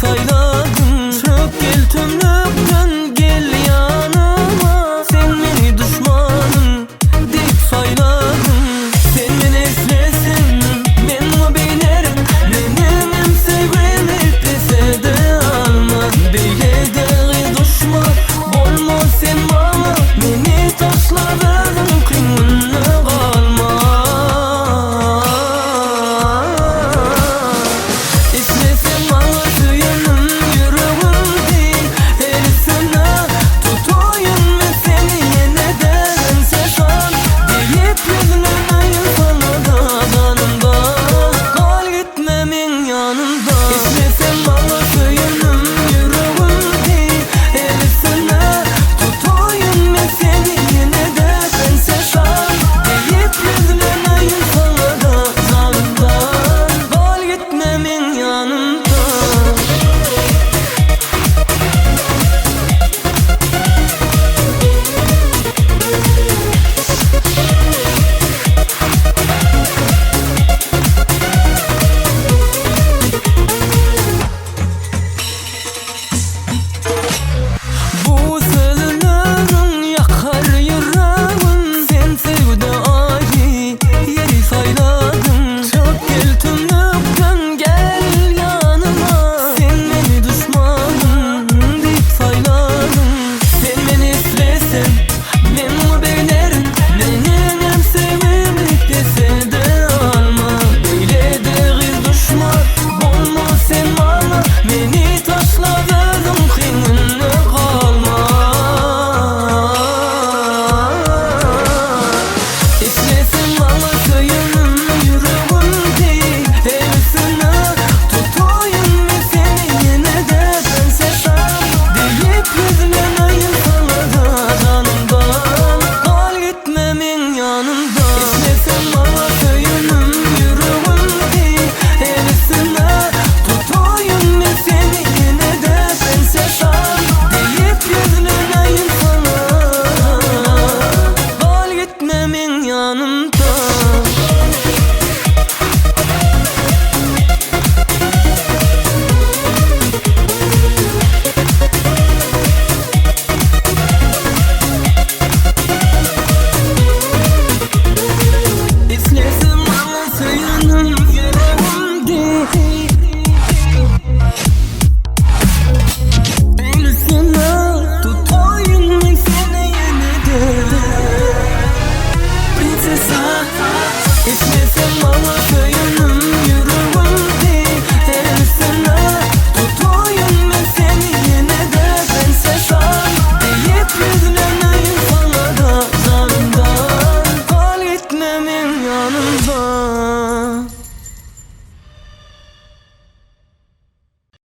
sayladım. Çok gel tümlükten gel yanıma. Sen beni düşmanım deyip sayladım. Sen beni eslesin ben o beylerim. Benim sevgimi pese de alma. Beyle de düşman olma sen bana. Beni taşladın kıyımını kalma. İstesem bana tüyünüm yüreğim değil. Elisine tutayım ve seni yeniden seçen. Deyip yüzlemeyin sana da canımdan. Kal gitmemin yanımda. İstesem bana tüyünüm yüreğim değil. Elisine tutayım ve seni yeniden seçen. Deyip yüzlemeyin sana da canımdan. Kal gitmemin yanımda. Bu sözlerin yakar yüreğim. Sen sevde ahi yeri sayladım. Çok gel tümlükten gel yanıma. Sen beni düşmanım deyip sayladım. Sen beni istesen ben o beylerim. Benim sevgimi pese de alma. Böyle de düşman olma sen bana. Beni taşladın kıyımını kalma. İstesem bana tüyünüm yüreğim değil. Elisine tutayım ve seni yeniden seçen. Deyip yüzlemeyin sana da canımdan. Kal gitmemin yanımda. İstesem bana tüyünüm yüreğim değil. Elisine tutayım ve seni yeniden seçen. Deyip yüzlemeyin sana. Kal gitmemin yanımda. İstesem bana tüyünüm